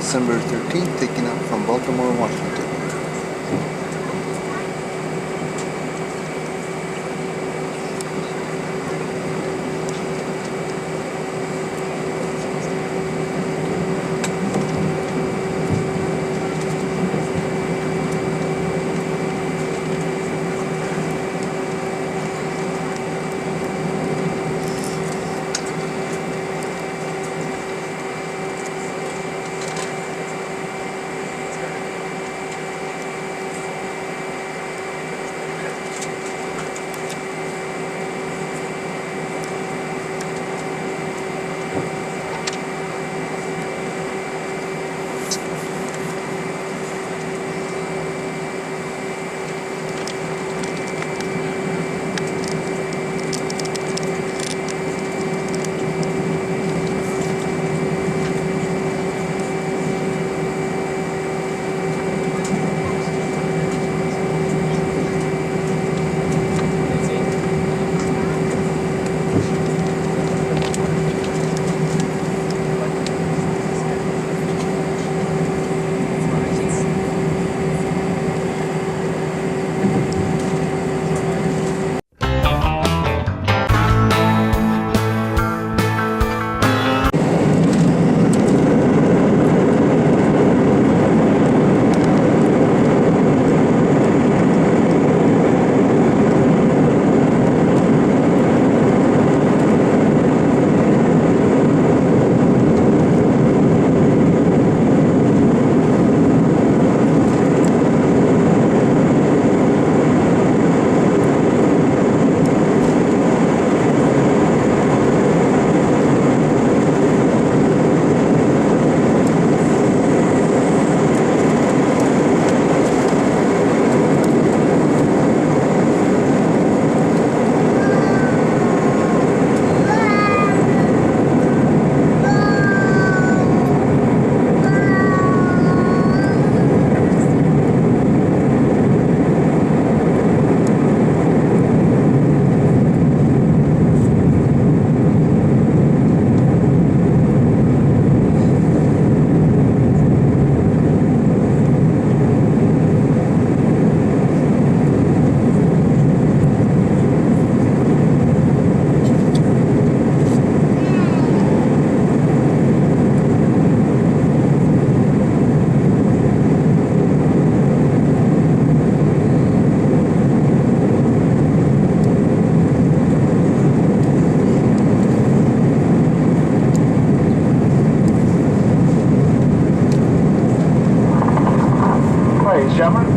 December 13th, taking off from Baltimore-Washington.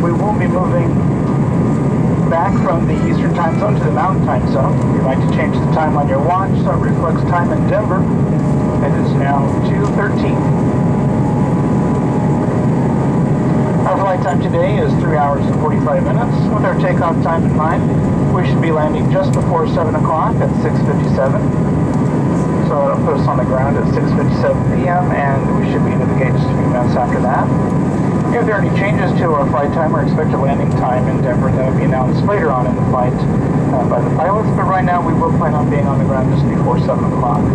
We will be moving back from the Eastern Time Zone to the Mountain Time Zone. If you'd like to change the time on your watch, so it reflects time in Denver. It is now 2:13. Our flight time today is 3 hours and 45 minutes. With our takeoff time in mind, we should be landing just before 7 o'clock at 6:57. So it'll put us on the ground at 6:57 p.m. and we should be into the gate just a few minutes after that. If there are any changes to our flight time or expected landing time in Denver, that will be announced later on in the flight by the pilots, but right now we will plan on being on the ground just before 7 o'clock.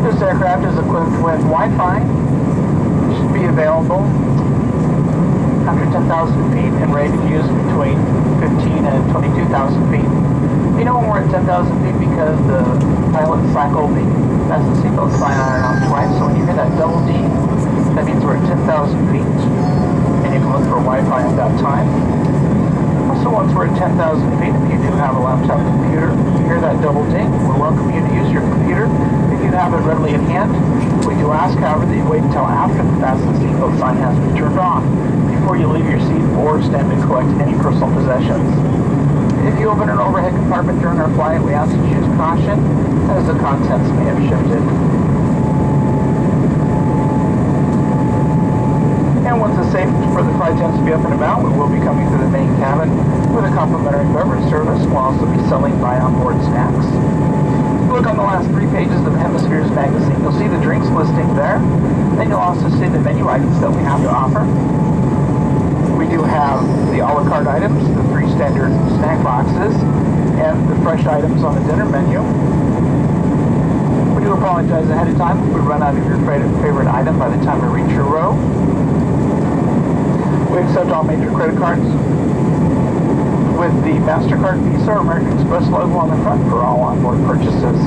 This aircraft is equipped with Wi-Fi. It should be available after 10,000 feet and ready to use between 15 and 22,000 feet. You know when we're at 10,000 feet because the pilot cycled the seatbelt sign on and off twice, so when you hear that double D, that means we're at 10,000 feet, and you can look for Wi-Fi at that time. Also, once we're at 10,000 feet, if you do have a laptop computer, you hear that double ding, we welcome you to use your computer if you have it readily at hand. We do ask, however, that you wait until after the fasten seatbelt sign has been turned off before you leave your seat or stand to collect any personal possessions. If you open an overhead compartment during our flight, we ask you to choose caution, as the contents may have shifted. And once it's safe for the flight attendants to be up and about, we will be coming through the main cabin with a complimentary beverage service. We'll also be selling buy onboard snacks. Look on the last 3 pages of Hemispheres magazine. You'll see the drinks listing there. Then you'll also see the menu items that we have to offer. We do have the a la carte items, the 3 standard snack boxes, and the fresh items on the dinner menu. We do apologize ahead of time if we run out of your favorite item by the time we reach your row. We accept all major credit cards with the MasterCard, Visa, or American Express logo on the front for all onboard purchases.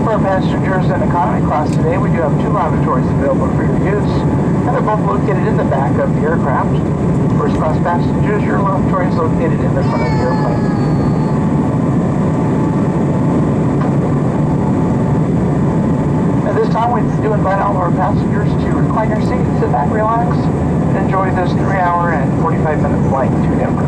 For our passengers in economy class today, we do have 2 lavatories available for your use, and they're both located in the back of the aircraft. First class passengers, your lavatory is located in the front of the airplane. At this time, we do invite all of our passengers to recline your seat, sit back, relax, and enjoy this 3-hour and 45-minute flight to Denver.